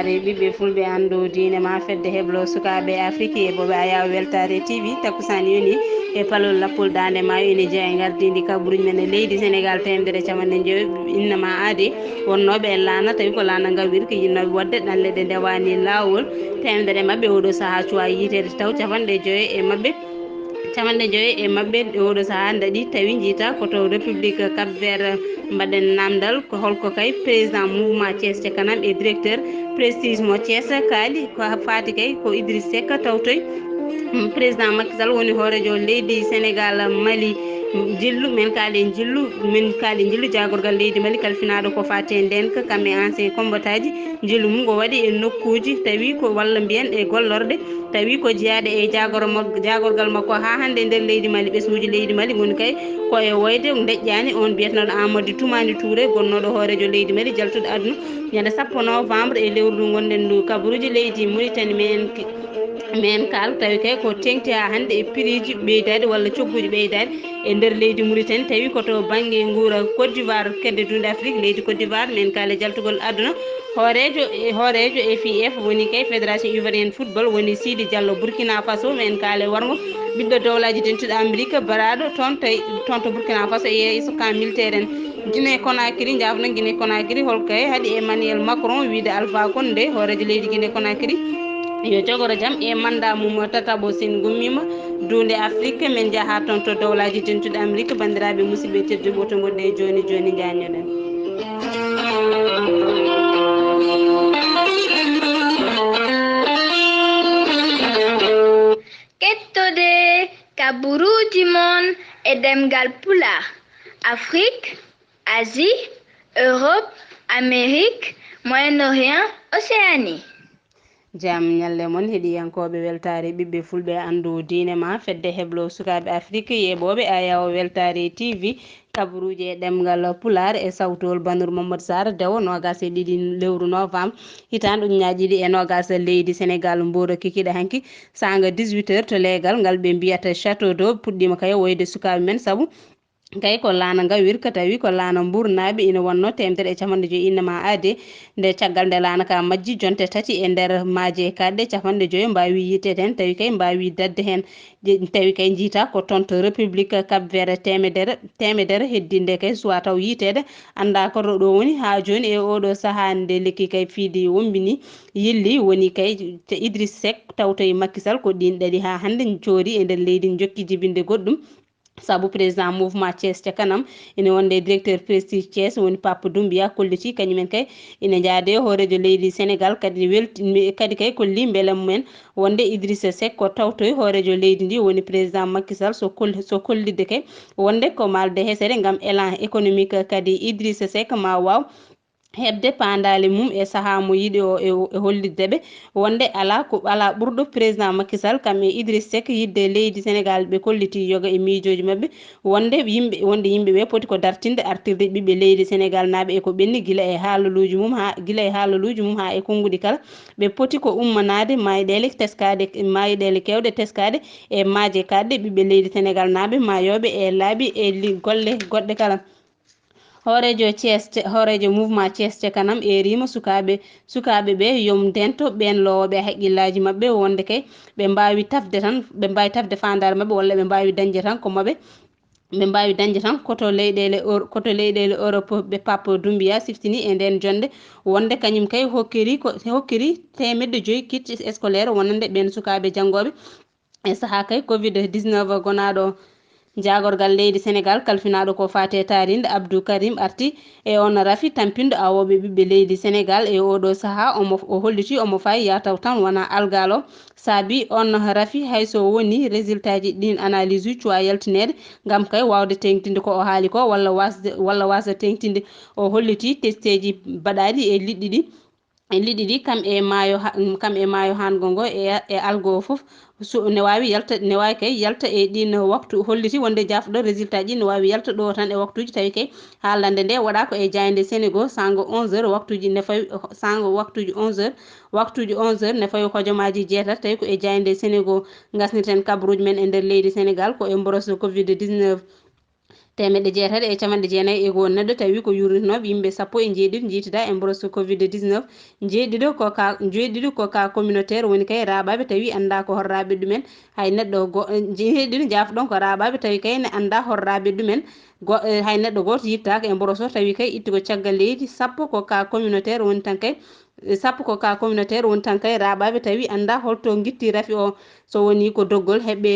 weltare ɓiɓɓe fulɓe andu diine ma fedde heblo sukaɓe Afrique e boɓe aya weltare TV takusan yoni e palol lappol dande ma ene jeeya e gardidi kaɓruji men e leydi Sénégal temedere camanɗe joyi innama aadi wonnoɓe e laana tawi ko laana gawiri ko yinnoɓe wadde ɗanle ɗe ndewani lawol temedere mabɓe oɗo saaha cuwa yitede taw capanɗe joyi e mabɓe camanɗe joyi e mabɓe oɗo saaha daɗi tawi jiita koto république Cap Vert mbaɗen namdal ko holko kay président mouvement Thiès Ca Kanam e directeur prestige mo Thiès kaali ko faati kay ko Idriss Seck tawtoy président Macky Sall woni hoorejo leydi Sénégal Mali jillu men kaali jillu jagorgal leydi Mali kalfinaɗo ko fate ndenka kamɓe ancien combattant ji jillu mum go waɗi e nokkuji tawi ko walla mbiyen e gollorɗe tawi ko jeeyade e jagorgal makko ha hande nder leydi Mali ɓesguji leydi Mali woni kay koye woyde deƴƴani on mbiyetenoɗo Amadou Toumani Touré gonnoɗo hoorejo leydi Mali jaltuɗo aduna ñande 10 novembre e lewru ndu gonɗen ndu kabaruji leydi Mauritanie men kal tawi kay ko tengti ha hande e prix ɓeydade walla cogguji ɓeydade e nder leydi Mauritanie tawi koto banggue guura Côte d'Ivoire kedde dunde Afrique leydi Côte d'Ivoire men kale jaltugol aduna hoorejo FIF woni kay fédération ivoirienne football woni Sidi Diallo Burkina Faso men kaale wargo ɓiɗɗo dowlaji dentuɗo Amérique baraɗo toon to Burkina Faso e yeeso camp militaire en Guinée Conakry jafno Guinée Conakry holko kay haaɗi Emmanuel Macron wiide Alpha Condé hoorejo leydi Guinée Conakry yo jogoro jaam e mandat mum tataɓo sen gummima dunde Afrique men jaaha toon to dowlaji dentuɗo Amérique bandiraɓe musidɓe tedduɓe ɓoto gonɗe joni jañoɗen kettode kaburuji mon e demgal pulaar Afrique, Asie, Europe, Amérique, Moyen-Orient, Océanie. jam ñalle moon heeɗiyankoɓe weltare ɓiɓɓe fulɓe andu diine ma fedde heblo sukaɓe Afrique yeɓoɓe ayaw weltare TV kabaruji e ɗemgal pular e sawtol Bannour Mamadou Sarr dewo nogas e ɗiɗi lewru novembre hitande ujunaji ɗiɗi e nogas leydi Sénégal Mboro kikiɗe hanki sanga 18h to leegal ngal ɓe mbiyata château d'eau puɗɗima kay woyde sukaɓe men saabu kay ko laana gawir ko tawi ko laana mburnaɓe ina wonno temedere e capanɗe joyyi innama aade nde caggal nde laana ka majji jonte tati e nder maaje kadde capanɗe joyyi mbawi yittede hen tawi kay mbawi dadde hen tawi kay jiita ko toon to république Cap Vert temedere heddinde kay suwa taw yitede anda koto ɗo woni ha joni e oɗo saaha nde lekki kay fiidi wombini yilli woni kay Idriss Seck tawtoye Macky Sall ko ɗin ɗaɗi ha hande coori e nder leydi jokki jibinde goɗɗum saabu président mouvement Thiès Ca Kanam ene wonde directeur prestige Thiès woni Papa Doumbia kolliti kañumen kay ina jaade hoorejo leydi Sénégal kadi kay kolli beele mumen wonde Idrissa Seck ko tawtoy hoorejo leydi ndi woni président Macky Sall so kollidde kay wonde ko malde hesere gam élan économique kadi Idrissa Seck ma waw hebde pandale mum e saaha mo yiiɗi o e holliddeɓe wonde ala ɓurɗo président Macky Sall kamɓe Idriss Seck yidde leydi Sénégal ɓe kolliti yoga e miijoji mabɓe wonde yimɓeɓe poti ko dartinde artirde ɓiɓɓe leydi Sénégal naaɓe eko ɓenni guila e haalaluji mum ha e konngudi kala ɓe poti ko ummanade mayɗele kewɗe teskade e maaje kadde ɓiɓɓe leydi Sénégal naaɓe mayoɓe e laaɓi e golle goɗɗe kala hoorejo mouvement Thiès Ca Kanam e rima sukaɓe ɓe yom dento ɓen lowoɓe haqqillaji mabɓe wonde kay ɓe mbawi tafde fandare mabɓe walla ɓe mbawi dañde tan ko maɓe ɓe mbawi dañde tan koto leyɗele Europe ɓe Papa Doumbia siftini e nden jonde wonde kañum kay hokkiri 500 kit scolaire wonande ɓen sukaɓe janggoɓe e saaha kay Covid 19 gonaɗo jagorgal leydi Sénégal kalfinaɗo ko fate tarinde Abdou Karim arti e on rafi tampinde awoɓe ɓiɓɓe leydi Sénégal e oɗo saaha o holliti omo fayi yataw tan wona algal o saabi on rafi hayso woni résultat ji ɗin analyse uji cuwa yaltinede gam kay wawde tengtinde ko o haali ko walla wasde tengtinde o holliti testeji baɗaɗi e liɗɗi ɗi kam e maayo hango ngo e algo foof ne wawi yalta e ɗin waktu holliti wonde jafɗo résultat ji ne wawi yalta ɗo tan e waktuji tawi kay haalande nde waɗa ko e jayde Sénégal sango 11h waktuji ne fawi sango waktuji 11h ne fawi hojomaji jeetati tawi ko e jayde Sénégal gasnirten kabaruji men e nder leydi Sénégal ko e mboros Covid 19 temedde jeetati e camanɗe jeenayyi e goho neɗɗo tawi ko yurritinoɓe yimɓe 17 jiitida e brosse covid 19 jeeɗiɗo ko ka communautaire woni kay raɓaɓe tawi anda ko horraɓe ɗumen hay neɗɗo jeeɗiɗo jaafoɗon ko raɓaɓe tawi kay ne anda horraɓe ɗumen hay neɗɗo goto yittaka e brosse o tawi kay itti ko caggal leydi 10 ko ka communautaire woni tan kay 10 ko ka communautaire woni tan kay raɓaɓe tawi anda holto guitti rafi o so woni ko doggol heɓɓe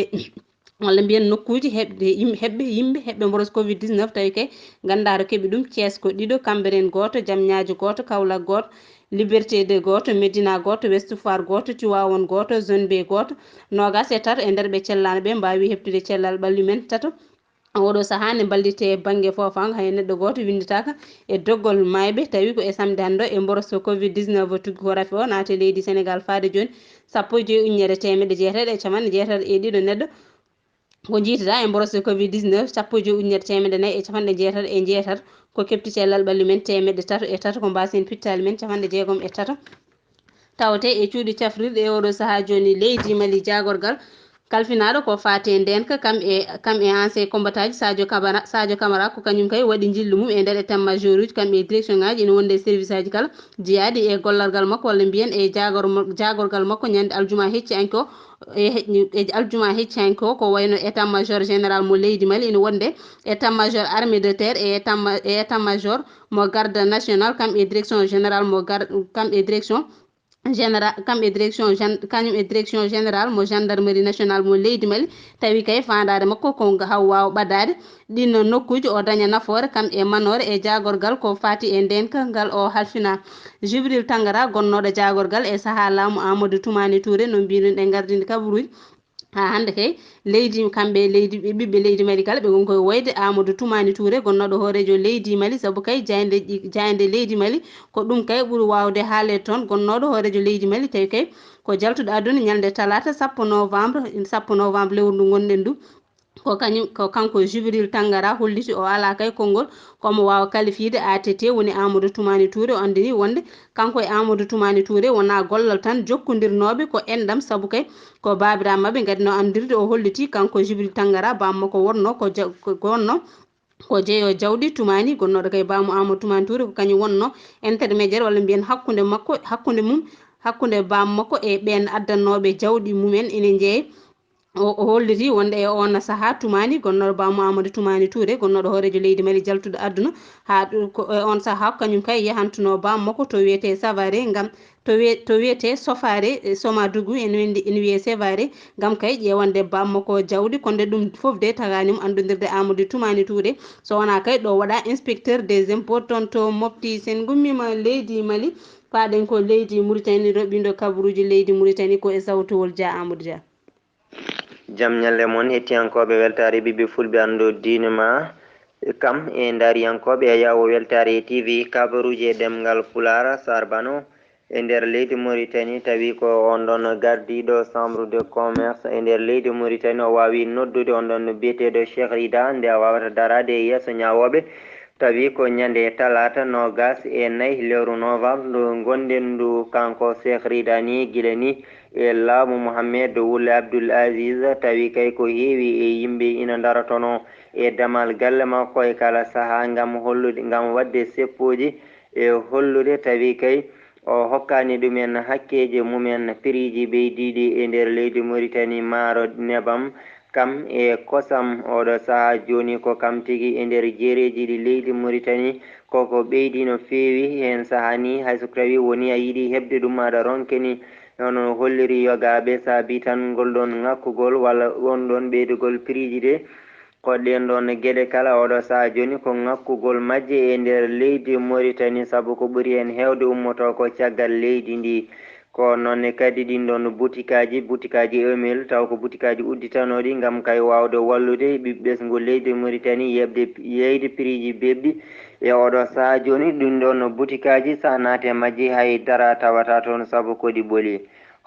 walla mbiyen nokkuji heɓɓe yimɓe brosse covid 19 tawi kay gandaro keeɓi ɗum Thiés ko ɗiɗo Cambérène goto Diamniadio goto Kaolack goto Liberté 2 goto Médina goto Ouest Foire goto Tivaouane goto zone B goto nogas e tato e nder ɓe cellanaɓe mbawi hebtude cellal ɓallumen tato oɗo saaha ne ballite banggue fofango hay neɗɗo goto winditaka e doggol mayɓe tawi ko e samedi hande e brosse covid 19 tuggi ko rafi o naate leydi Sénégal faade joni 19 e camanɗe jeetati e ɗiɗo neɗɗo ko jiitata e brosse covid 19 19 e capanɗe jeetati e jeetati ko kepti cellal ɓallumen temedde tato e tato ko mbasen pittali men capanɗe jeegom e tato tawte e cuuɗi cafrirɗe e oɗo saaha joni leydi Mali jagorgal kalfinaɗo ko fate ndenka kam e ancien combattant ji Sadio Camara ko kañum kay waɗi jillu mum e nder état major uji kamɓe e direction ngaji ene wonde service aji kala jeeyaɗi e gollalgal makko walla mbiyen e jagorgal makko ñande aljuma hecci anko e aljuma hecci hanko ko wayno état major général mo leydi Mali ene wonde état major armée de terre e état major mo garde national kamɓe e direction général kamɓe e direction kañum e direction général mo gendarmerie nationale mo leydi Mali tawi kay fandade makko ko haw wawa ɓaddade ɗinno nokkuji o daña nafoore kam e manore e jagorgal ko fati e ndenka ngal o halfina Jibril Tangara gonnoɗo jagorgal e saaha laamu Amadou Toumani Touré no mbiruno ɗe gardini kabaruji ha hande kay leydi kamɓe leydi ɓiɓɓe leydi Mali kala ɓe gon koye woyde Amadou Toumani Touré gonnoɗo hoorejo leydi Mali saabu kay jayde leydi Mali ko ɗum kay ɓuuri wawde haalede toon gonnoɗo hoorejo leydi Mali tawi kay ko jaltuɗo aduna ñande talata 10 novembre lewru ndu gonɗen ndu ko kanko Jibril Tangara holliti o ala kay konngol komo wawa qualifiede ATT woni Amadou Toumani Touré o andiri wonde kanko e Amadou Toumani Touré wona gollal tan jokkodirnoɓe ko enɗam saabu kay ko babiraɓe mabɓe gadi no andirde o holliti kanko Jibril Tangara bammakko ko wonno ko jeeyo jawɗi Toumani gonnoɗo kay bammo Amadou Toumani Touré ko kañum wonno intermédiaire walla mbiyen hakkude bammakko e ɓen addannoɓe jawɗi mumen ene jeeya o holliti wonde e on saaha Toumani gonnoɗo bammo Amadou Toumani Touré gonnoɗo hoorejo leydi Mali jaltuɗo aduna ha e on saaha kañum kay yahantuno bammakko to wiyete Savare gam to wiyete Sofare Somadougou ene wiye Sévaré gam kay ƴewande bammakko jawdi konde ɗum foof de taganimo andodirde Amadou Toumani Touré so wona kay ɗo waɗa inspecteur des impôts toon to mofti sen gummima leydi Mali paɗen ko leydi Mauritanie roɓindo kabaruji leydi Mauritanie ko e sawtowol Dia Amadou Dia jam ñalle moon hettiyankoɓe weltare ɓiɓɓe fulɓe anndo diine ma kam e daariyankoɓe e yawo weltare tv kabaruji e ɗemgal pulara sarbano e nder leydi Mauritanie tawi ko on ɗon gardiɗo chambre de commerce e nder leydi Mauritanie o wawi noddude on ɗon biyeteɗo Cheikh Rida nde a wawata darade e yeeso ñawoɓe tawi ko ñande talata nogas e 4 lewru novembre ndu gonɗen ndu kanko Cheikh Rida ni guila ni e laamu Mouhammed Wule Abdoul Aziz tawi kay ko heewi e yimɓe ina daratono e damal galle makko e kala saaha gam wadde seppuji e hollude tawi kay o hokkani ɗumen hakkeje mumen prix beydiɗi e nder leydi Mauritanie maaro nebam kam e kosam oɗo saaha joni ko kam tigui e nder jeereji ɗi leydi Mauritanie koko ɓeydi no feewi hen saaha ni hayso tawi woni a yiiɗi hebde ɗum aɗa ronkeni nono holliri yogaɓe saabi tan ngol ɗon ŋakkugol walla on ɗon ɓeydugol prix ji de ko ɗen ɗon gueɗe kala oɗo saaha joni ko ŋakkugol majje e nder leydi Mauritanie saabu ko ɓuuri hen hewde ummoto ko caggal leydi ndi ko noonne kadi ɗin ɗon boutique aji emil taw ko boutique aji udditanoɗi gam kay wawde wallude ɓiɓɓe leydi Mauritanie yeyde prix ji bebɗi e oɗo saaha joni ɗin ɗon boutique aji sa naate majji haydara tawata toon saabu koɗi ɓooli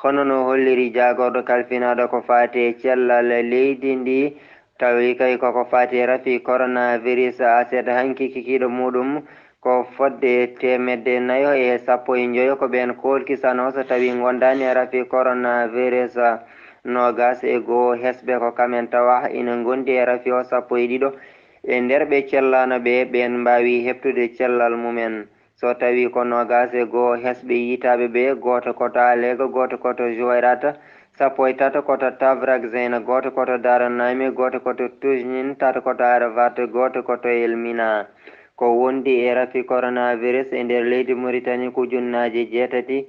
hono no holliri jagorɗo kalfinaɗo ko fate cellal leydi ndi tawi kay koko fati rafi coronavirus aset hanki kikiɗo muɗum ko fodde 415 ko ɓen kolkisano so tawi gondani e rafi coronavirus nogas e goho hesɓe ko kamen tawa ina gondi e rafi o 12 e nder ɓe cellano ɓe ɓen mbawi heɓtude cellal mumen so tawi ko nogas e goho hesɓe yitaɓe ɓe goto koto alego goto koto joyrata sappo e tato koto tavrak zeyna goto koto daranaymi goto koto tujnin tato koto aravat goto koto elmina ko wondi e rafi coronavirus e nder leydi Mauritanie ko ujunnaje 8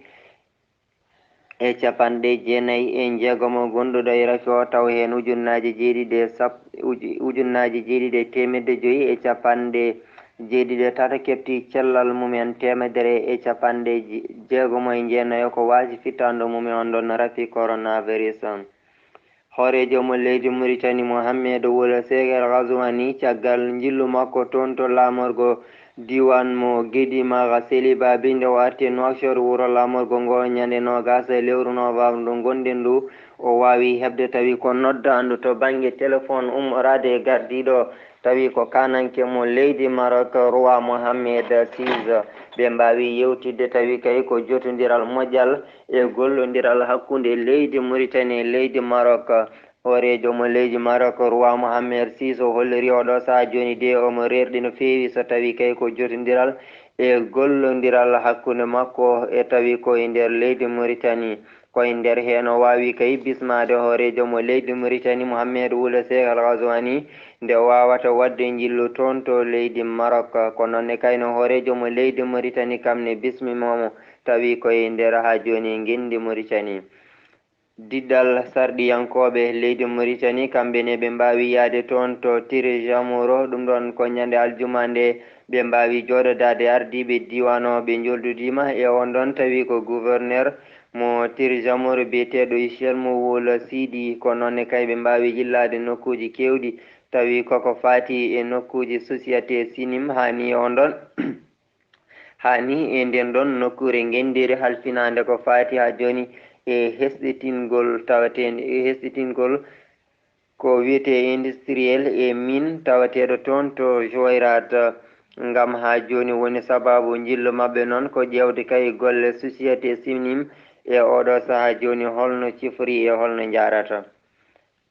e capanɗe 9 gonɗuɗo e rafi o taw hen ujunnaje 7,5 e capanɗe 7 kefti cellal mumen 100 e capanɗe 69 ko waji fittando mumen on ɗon rafi coronavirus on. Horejo mo leydi Mauritanie Mohamedou Wula Seger Ghazouani caggal jillu makko toon to lamorgo diwan mo Guédi Maga Seliba binde o arti Nouakchott wuro lamorgo ngo ñande nogas lewru novembre ndu gonɗen ndu o wawi hebde tawi ko noddandu to banggue téléphone ummorade e gardiɗo tawi ko kananke mo leydi Maroc roi Mohammed VI ɓe mbawi yewtidde tawi kay ko jotodiral moƴƴal e gollodiral hakkude leydi Mauritanie e leydi Maroc. Horejo mo leydi Maroc roi Mohammed VI o holliri oɗo saaha joni de omo rerɗi no fewi so tawi kay ko jotodiral e gollodiral hakkude makko e tawi koye nder leydi Mauritanie koye nder hen o wawi kay bismade horejo mo leydi Mauritanie Mohamedou Wula Seck Al Ghazouani nde wawata wadde jillu toon to leydi Maroc ko nonne kayno horejo mo leydi Mauritanie kam ne bismimomo tawi koye nder ha joni gendi Mauritanie. Diddal sarɗiyankoɓe leydi Mauritanie kamɓene ɓe mbawi yaade toon to Tiri Jamoro ɗum ɗon ko ñande aljuma nde ɓe mbawi joɗodade ardiɓe diwan o ɓe joldudima e on ɗon tawi ko gouverneur mo Tiri Jamoro biyeteɗo Chelmo Wula Sidi ko nonne kay ɓe mbawi yillade nokkuji kewɗi tawi koko fati e nokkuji société sinim hani on ɗon hani e nden ɗon nokkure gendiri halfinande ko fati ha joni e hesɗitingol tawaten e hesɗitingol ko wiyete industriel e min tawateɗo toon to joyrat ngam ha joni woni sababu jillu mabɓe noon ko ƴewde kay golle société sinim e oɗo saaha joni holno cifori e holno jarata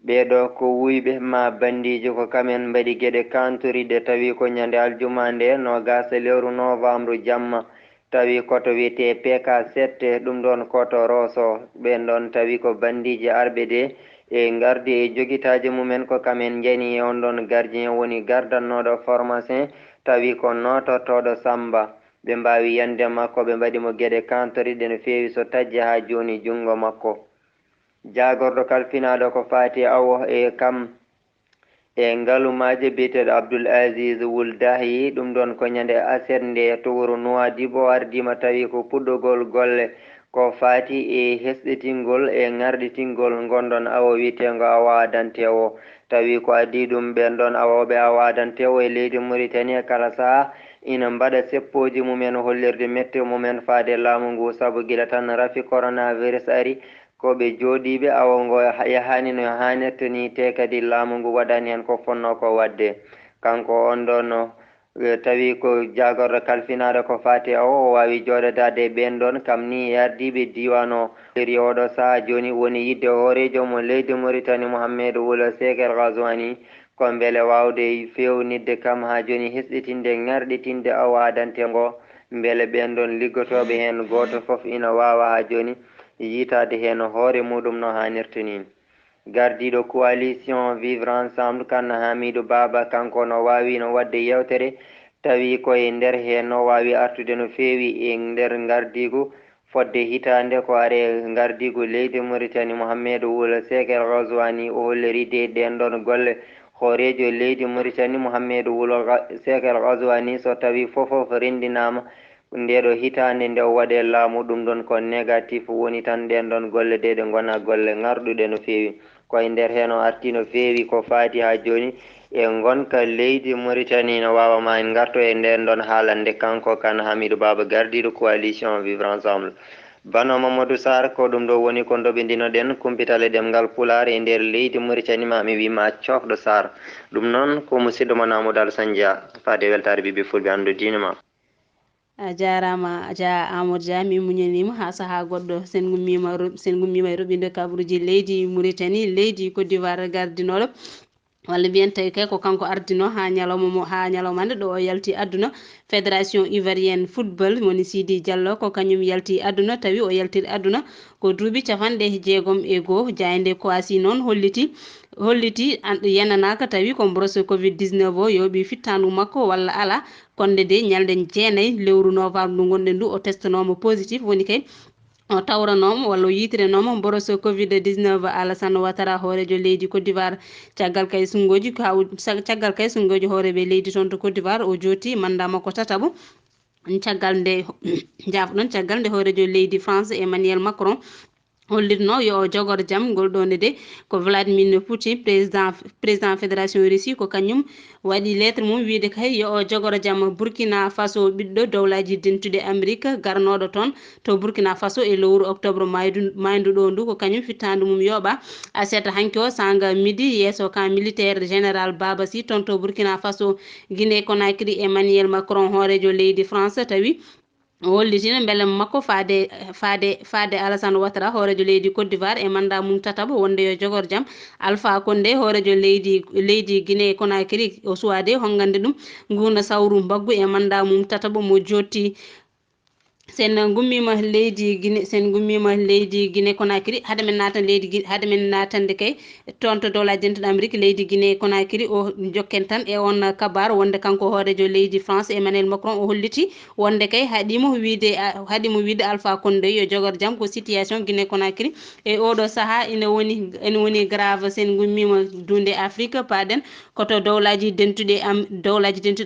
ɓeɗo ko wuyɓe ma bandiji ko kamen mbaɗi gueɗe kantoriɗe tawi ko ñande aljuma nde nogas lewru novembre jamma tawi koto wiyete PK7 ɗum ɗon koto Rosso ɓen ɗon tawi ko bandiji arɓe de e gardi e joguitaji mumen ko kamen jani e on ɗon gardien woni gardannoɗo formation tawi ko nototoɗo Samba ɓe mbawi yande makko ɓe mbaɗimo gueɗe kantoriɗe no fewi so tajji ha joni jungo makko jagorɗo kalfinaɗo ko fati awo e kam e ngalumaji biyeteɗo Abdoul Aziz Wuldahi ɗum ɗon ko ñande aset nde to wuro Nouadhibou ardima tawi ko puɗɗogol golle ko fati e hesɗitingol e ngarɗitingol gonɗon awo wiyetego Awa Dantewo tawi ko adi ɗum ɓen ɗon awoɓe Awa Dantewo e leydi Mauritanie kala saaha ina mbaɗa seppoji mumen hollirde météo mumen faade laamu ngu saabu guila tan rafi coronavirus ari koɓe jooɗiɓe awo ngo yahani no hannirta ni te kadi laamu ngu waɗani hen ko fonno ko wadde kanko on ɗon tawi ko jagorɗo kalfinaɗo ko fati o wawi joɗodade e ɓen ɗon kam ni ardiɓe diwan o iri oɗo saaha joni woni yidde horejo mo leydi Mauritanie Mohamedou Wula Seck El Ghazouani ko beele wawde fewnidde kam ha joni hesɗitinde ngarɗitinde Awa Dante ngo beele ɓen ɗon liggotoɓe hen goto foof ina wawa ha joni yitade hen hoore muɗum no hannirta ni gardiɗo coalition vivre ensemble Kane Hamidou Baba kanko no wawi no wadde yewtere tawi koye nder hen no wawi artude no fewi e nder gardigu fodde hitande ko are gardigu leydi Mauritanie Mohamedou Wula Seck El Ghazouani o holliride ɗen ɗon golle horejo leydi Mauritanie Mohamedou Wula Seck El Ghazouani so tawi fofoof rendinama ndeɗo hitande nde waɗe laamu ɗum ɗon ko négatif woni tan ɗen ɗon golle ɗe ɗe gona golle ngarɗuɗe no fewi koye nder hen o arti no fewi ko faati ha joni e gonka leydi Mauritanie no wawama en garto e nden ɗon haalande kanko Kane Hamidou Baba gardiɗo coalition vivre ensemble Bano Mamadou Sarr ko ɗum ɗo woni ko ndoɓidinoɗen kumpitale ɗemgal Pulaar e nder leydi Mauritanie mami wima cofɗo Sarr ɗum noon ko musidɗo mo Namoudou Alassane Dia faade weltare ɓiɓɓe fulɓe andu diine ma a jarama Dia Amadou Dia mi muñanima ha saaha goɗɗo sen gummima e roɓinde kabaruji leydi Mauritanie leydi Côte d'Ivoire gardinoɗo walla mbiyen tawi kay ko kanko ardino ha ñalawma nde ɗo o yalti aduna fédération ivoirienne football woni Sidi Diallo ko kañum yalti aduna tawi o yaltiri aduna ko duuɓi 61 jayde ko asi noon holliti yenanaka tawi ko brosse covid 19 o yooɓi fittandu makko walla ala konde de ñalde 9 lewru novembre ndu gonɗen ndu o testanoma positif woni kay o tawranoma walla o yitiranoma boros covid 19 Alassane Ouattara hoorejo leydi Côte d'Ivoire caggal kay sungoji hooreɓe leydi toon to Côte d'Ivoire o joti manda makko tataɓo caggal nde jafɗon caggal nde hoorejo leydi France Emmanuel Macron hollitno yo o jogor jaam ngol ɗone de ko Vladimir Poutine président fédération Russie ko kañum waɗi lettre mum wiide kay yo o jogoro jaam Burkina Faso ɓiɗɗo dowlaji dentude Amérique garnoɗo toon to Burkina Faso e lewru octobre mayduɗo ndu ko kañum fittandu mum yoɓa aseta hanki o sanga midi yeeso camp militaire général Baba Sy toon to Burkina Faso Guinée Conakry Emmanuel Macron hoorejo leydi France tawi hollitino beele makko faade Alassane Ouattara hoorejo leydi Côte d'Ivoire e manda mum tataɓo wonde yo jogor jaam Alpha Condé hoorejo leydi Guinée Conakry o suwade hongande ɗum ngurna sawru mbaggu e manda mum tataɓo mo jotti sen gummima leydi Guinée Conakry hade men natande kay toon to dowlaji dentuɗo Amérique leydi Guinée Conakry o jokken tan e on kabar wonde kanko hoorejo leydi France Emmanuel Macron o holliti wonde kay haɗimo wiide Alpha Condé yo jogor jaam ko situation Guinée Conakry e oɗo saaha ene woni grave sen gummima dunde Afrique paɗen koto dowlaji dentuɗe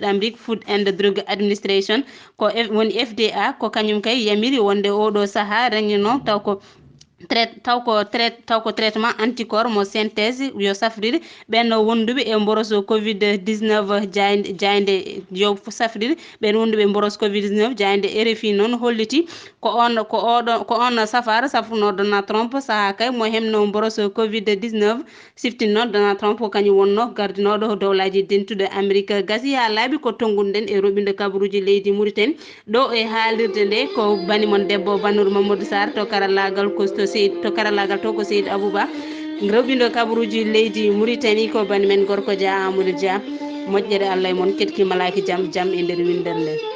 Amérique Food and Drug Administration ko woni FDA ko kañum kay yamiri wonde oɗo saaha rangino taw ko traitement anticorps mo synthèse yo safrire ɓen wonduɓe e mboroso covid 19 jayde yo safrire ɓen wonduɓe mboros covid 19 jayde RFI noon holliti ko on safara safruno Donald Trump saaha kay mo hemno mboroso covid 19 siftinno Donald Trump ko kañum wonno gardinoɗo dowlaji dentude Amérique gasi ha laaɓi ko tonguɗen e roɓinde kabaruji leydi Mauritanie ɗo e haalirde nde ko banimon debbo Bannour Mamadou Sarr to karallagal to ko Seydou Abouba rewɓindo kabaruji leydi Mauritanie ko banimen gorko Dia Amadou Dia moƴƴere Allah e moon ketkimalaki jaam e nder windere nde